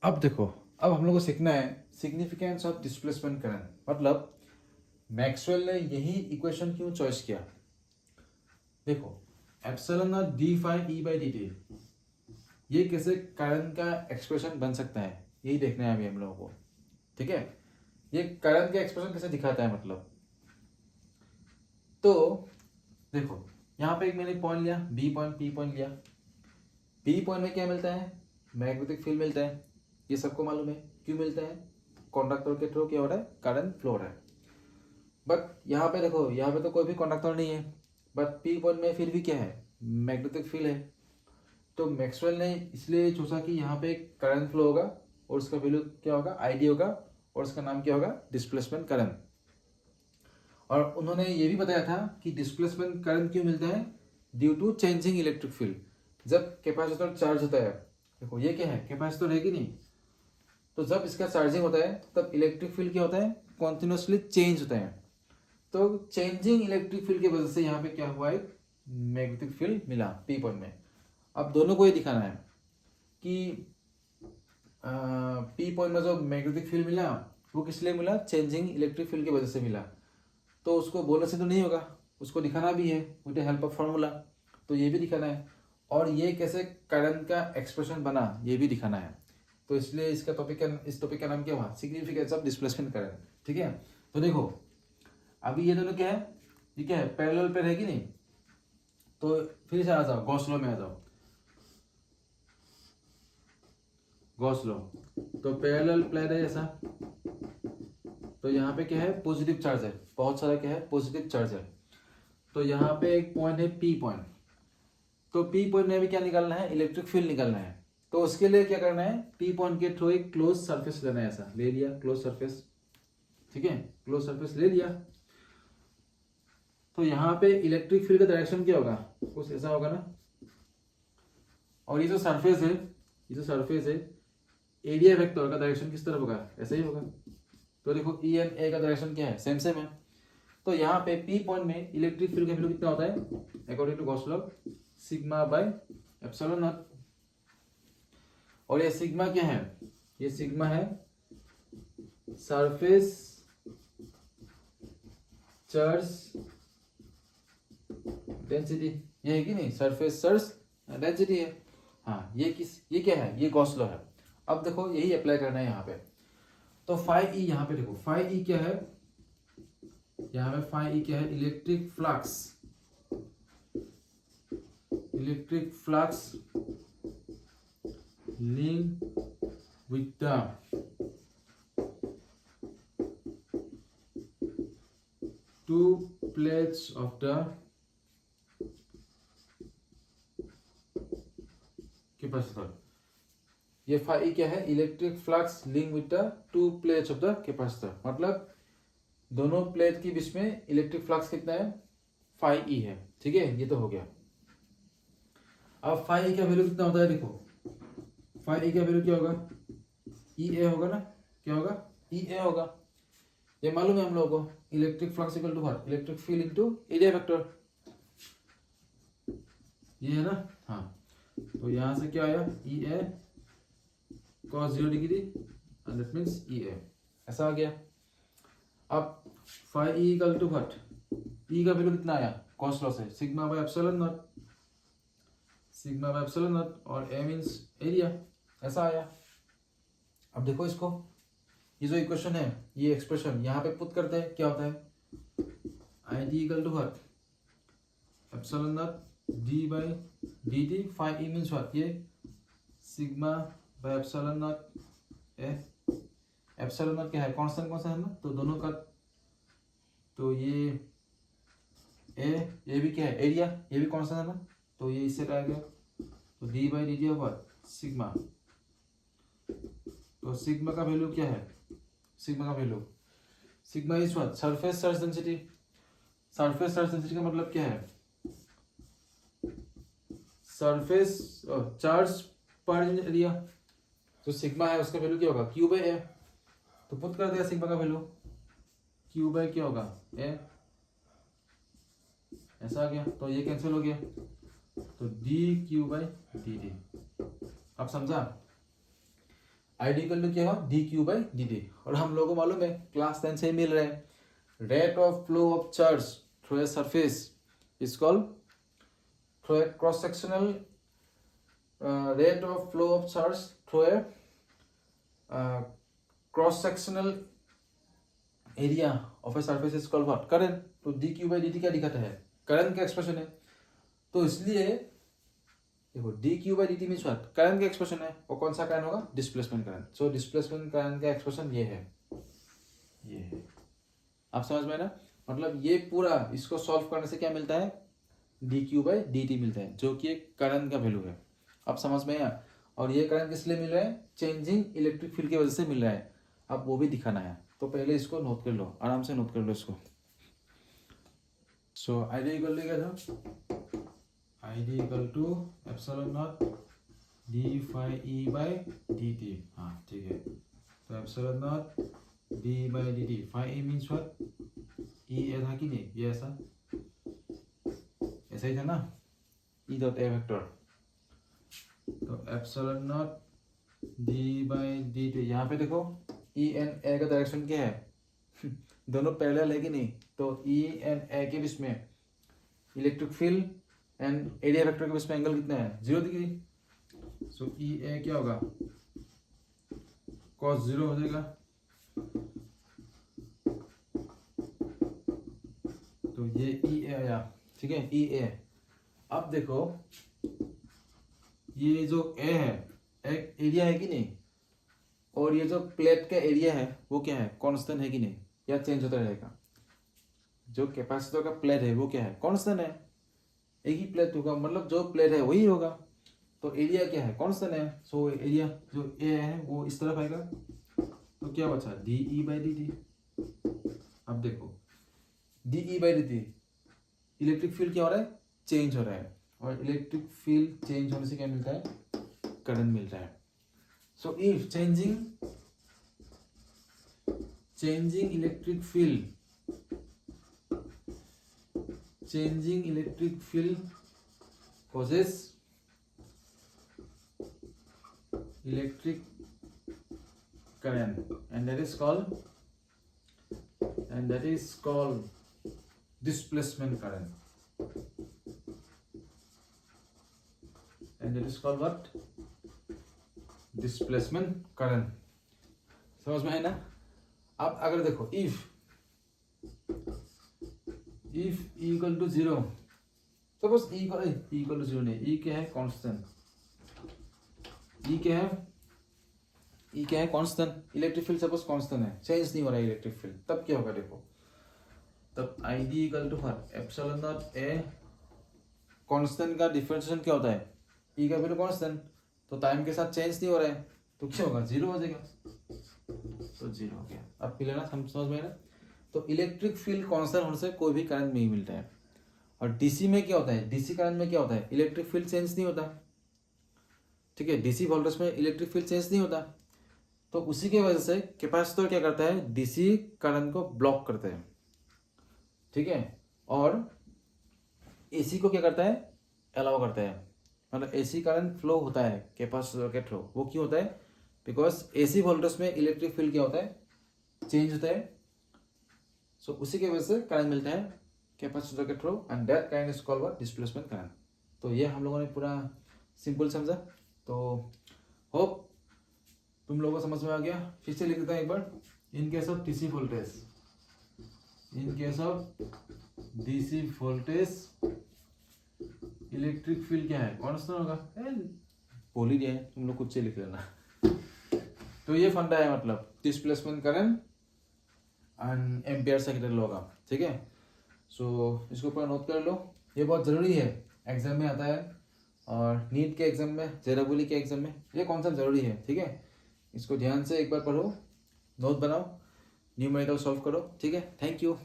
अब देखो, अब हम लोग को सीखना है सिग्निफिकेंस ऑफ डिस्प्लेसमेंट करंट। मतलब मैक्सवेल ने यही इक्वेशन क्यों चॉइस किया। देखो, epsilon naught D phi E by D t, ये कैसे करंट का एक्सप्रेशन बन सकता है, यही देखना है अभी हम लोगों को। ठीक है, ये करंट का एक्सप्रेशन कैसे दिखाता है। मतलब तो देखो, यहाँ पे एक मैंने पॉइंट लिया, बी पॉइंट, पी पॉइंट लिया। बी पॉइंट में क्या मिलता है, मैग्नेटिक फील्ड मिलता है। ये सबको मालूम है क्यों मिलता है, कंडक्टर के थ्रू क्या हो रहा है, करंट फ्लो हो रहा है। बट यहाँ पे देखो, यहाँ पे तो कोई भी कंडक्टर नहीं है, बट पी पॉइंट में फिर भी क्या है, मैग्नेटिक फील्ड है। तो मैक्सवेल ने इसलिए सोचा कि यहाँ पे करंट फ्लो होगा और उसका वैल्यू क्या होगा, आई डी होगा, और उसका नाम क्या होगा, डिस्प्लेसमेंट करंट। और उन्होंने ये भी बताया था कि डिस्प्लेसमेंट करंट क्यों मिलता है, due to changing electric field. जब कैपेसिटर चार्ज होता है, देखो ये क्या है, कैपेसिटर है कि नहीं, तो जब इसका चार्जिंग होता है तब इलेक्ट्रिक फील्ड क्या होता है, कॉन्टिन्यूसली चेंज होता है। तो चेंजिंग इलेक्ट्रिक फील्ड की वजह से यहाँ पे क्या हुआ, एक मैग्नेटिक फील्ड मिला पी पॉइंट में। अब दोनों को ये दिखाना है कि पी पॉइंट में जो मैग्नेटिक फील्ड मिला वो किस लिए मिला, चेंजिंग इलेक्ट्रिक फील्ड की वजह से मिला। तो उसको बोलने से तो नहीं होगा, उसको दिखाना भी है विद हेल्प ऑफ फॉर्मूला। तो ये भी दिखाना है, और ये कैसे करंट का एक्सप्रेशन बना ये भी दिखाना है। तो इसलिए इसका टॉपिक का, इस टॉपिक का नाम क्या हुआ, सिग्निफिकेंस ऑफ डिस्प्लेसमेंट करंट। ठीक है, तो देखो अभी ये दोनों क्या है, ये क्या है, पैरेलल पे रहेगी नहीं। तो फिर से आ जाओ, गॉस लॉ में आ जाओ। गॉस लॉ, तो पैरेलल प्लेट है ऐसा, तो यहाँ पे क्या है, पॉजिटिव चार्ज है, बहुत सारा क्या है, पॉजिटिव चार्ज है। तो यहाँ पे एक पॉइंट है पी पॉइंट, तो पी पॉइंट में भी क्या निकालना है, इलेक्ट्रिक फील्ड निकालना है। तो उसके लिए क्या करना है, पी पॉइंट के थ्रू एक क्लोज सरफेस लेना है, ऐसा ले लिया क्लोज सरफेस। ठीक है, क्लोज सरफेस ले लिया। तो यहाँ पे इलेक्ट्रिक फील्ड का डायरेक्शन क्या होगा, कुछ ऐसा होगा ना। और ये जो सरफेस है, ये जो सरफेस है, एरिया वेक्टर का डायरेक्शन किस तरफ होगा, ऐसा ही होगा। तो देखो ई एंड ए का डायरेक्शन क्या है, सेम सेम है। तो यहाँ पे पी पॉइंट में इलेक्ट्रिक फील्ड का वैल्यू कितना होता है, according to Gauss law, sigma by epsilon naught. और ये सिग्मा क्या है, ये सिग्मा है सरफेस चार्ज डेंसिटी, ये है कि नहीं, सरफेस चार्ज डेंसिटी है। हाँ, ये क्या है, ये गॉस लॉ है। अब देखो यही अप्लाई करना है यहाँ पे। तो फाई ई, यहाँ पे देखो फाई ई क्या है, यहाँ पे फाई ई क्या है, electric flux, electric flux link with the two plates of the capacitor। ये फाई क्या है, electric flux link with the two plates of the capacitor. मतलब दोनों प्लेट के बीच में इलेक्ट्रिक फ्लक्स कितना है, फाई ई है। ठीक है, ये तो हो गया। अब फाई ई का वैल्यू कितना होता है, देखो फाई ई का वैल्यू क्या होगा, ई ए होगा ना, क्या होगा, ई ए होगा। ये मालूम है हम लोगों को, electric flux equal to what, electric field into area vector, ये है ना। हाँ, तो यहां से क्या आया, E A cos 0 degree, and that means E A, ऐसा आ गया। अब phi E equal to what, E का वैल्यू कितना आया, cos लॉस है, sigma by epsilon naught, sigma by epsilon naught, और ए मींस एरिया, ऐसा आया। अब देखो इसको, ये जो इक्वेशन है, ये एक्सप्रेशन यहाँ पे पुट करते हैं, क्या होता है, I D equal to what, epsilon naught D by D T, phi E means what, ये sigma by epsilon naught A, epsilon naught क्या है, कांस्टेंट कौन सा है ना, तो दोनों का, तो ये भी क्या है, एरिया, ये भी कांस्टेंट है ना, तो ये इससे क्या गया, तो D by D T of what, sigma. तो सिग्मा का वैल्यू क्या है, सिग्मा का value, sigma is what, surface charge density. Surface charge density का मतलब क्या है, सरफेस चार्ज पर एरिया। तो सिग्मा है, उसका वैल्यू क्या होगा, क्यू बाई ए। तो पुट कर दिया सिग्मा का वैल्यू, क्यू बाई क्या होगा, ए, ऐसा आ गया। तो ये कैंसिल हो गया, तो D Q by D T. अब समझा। ID इक्वल टू क्या हुआ dq/dt। और हम लोगों को मालूम है क्लास 10 से ही मिल रहा है rate of flow of charge through a surface is called through a cross sectional rate of flow of charge through a cross sectional area of a surface is called what? current। तो dq/dt क्या दिखाता है? Current का expression है। तो इसलिए देखो dq/dt means what? Current का एक्सप्रेशन है। और कौन सा करंट होगा? Displacement current. So displacement current का एक्सप्रेशन ये है। आप समझ में ना? मतलब ये पूरा इसको सॉल्व करने से क्या मिलता है? dq/dt मिलता है, जो कि एक करंट का वैल्यू है। आप समझ में आया? और ये करंट किस लिए मिल रहा है? चेंजिंग इलेक्ट्रिक फील्ड की वजह से मिल रहा है। अब वो भी दिखाना है, तो पहले इसको नोट कर लो, आराम से नोट कर लो इसको। सो आईडी इक्वल टू क्या था? ID equal to epsilon naught D phi E by D T. हाँ ठीक है, तो epsilon naught D by D T. Phi E means what? E A था कि नहीं? ये ऐसा ही था ना, ई डॉट ए वेक्टर। तो epsilon naught D by D T. यहाँ पे देखो ई एंड ए का डायरेक्शन क्या है? दोनों पैरेलल है कि नहीं? तो ई एंड ए के बीच में electric field and area vector के बीच में एंगल कितना है? 0 डिग्री। सो ई ए क्या होगा? cos 0 हो जाएगा। तो ये ई ए आया, ठीक है, ई ए। अब देखो ये जो ए है एक एरिया है कि नहीं? और ये जो प्लेट का एरिया है वो क्या है? कांस्टेंट है कि नहीं, या चेंज होता रहेगा? जो कैपेसिटर का प्लेट है वो क्या है? कांस्टेंट है। एक ही प्लेट होगा, मतलब जो प्लेट है वही होगा। तो एरिया क्या है? कांस्टेंट है। सो एरिया जो ए है वो इस तरफ आएगा। तो क्या बचा? dE/dt। अब देखो dE/dt, इलेक्ट्रिक फील्ड क्या हो रहा है? चेंज हो रहा है। और इलेक्ट्रिक फील्ड चेंज होने से क्या मिलता है? करंट मिलता है। So if changing electric field causes electric current, and that is called displacement current, and that is called what? Displacement current. समझ में है ना? अब अगर देखो if equal to 0, suppose equal to 0 नहीं, ई क्या है? कांस्टेंट। ई क्या है? Constant. Electric field suppose constant है, चेंज नहीं हो रहा है इलेक्ट्रिक फील्ड, तब क्या होगा? देखो तब I D equal to epsilon naught A. Constant का डिफरेंशिएशन क्या होता है? ई का वैल्यू कांस्टेंट, तो टाइम के साथ चेंज नहीं हो रहा है, तो क्या होगा? 0 हो जाएगा। तो 0 हो गया। अब क्लियर ना? समझ में ना? तो इलेक्ट्रिक फील्ड कांस्टेंट होने से कोई भी करंट नहीं मिलता है। और डीसी में क्या होता है? डीसी करंट में क्या होता है? इलेक्ट्रिक फील्ड चेंज नहीं होता, ठीक है। डीसी वोल्टेज में इलेक्ट्रिक फील्ड चेंज नहीं होता। तो उसी की वजह से कैपेसिटर क्या करता है? डीसी करंट को ब्लॉक करता है, ठीक है। और एसी को क्या करता है? अलाउ करता है। मतलब एसी करंट फ्लो होता है कैपेसिटर के थ्रू। वो क्यों होता है? बिकॉज एसी वोल्टेज में इलेक्ट्रिक फील्ड क्या होता है? चेंज होता है। सो उसी की वजह से करंट मिलता है कैपेसिटर के through, and that current is called what? Displacement current. तो ये हम लोगों ने पूरा सिंपल समझा। तो होप तुम लोगों को समझ में आ गया। फिर से लिख देता हूँ एक बार। In case of DC voltage, electric field क्या है? कांस्टेंट होगा। बोल ही दिया है, तुम लोग खुद से लिख लेना। तो ये फंडा है, मतलब displacement current and ampere secondary law का, ठीक है। सो इसको पूरा नोट कर लो, ये बहुत ज़रूरी है, एग्जाम में आता है। और नीट के एग्जाम में, जेईई के एग्जाम में ये कॉन्सेप्ट ज़रूरी है, ठीक है। इसको ध्यान से एक बार पढ़ो, नोट बनाओ, न्यूमेरिकल सॉल्व करो, ठीक है। Thank you.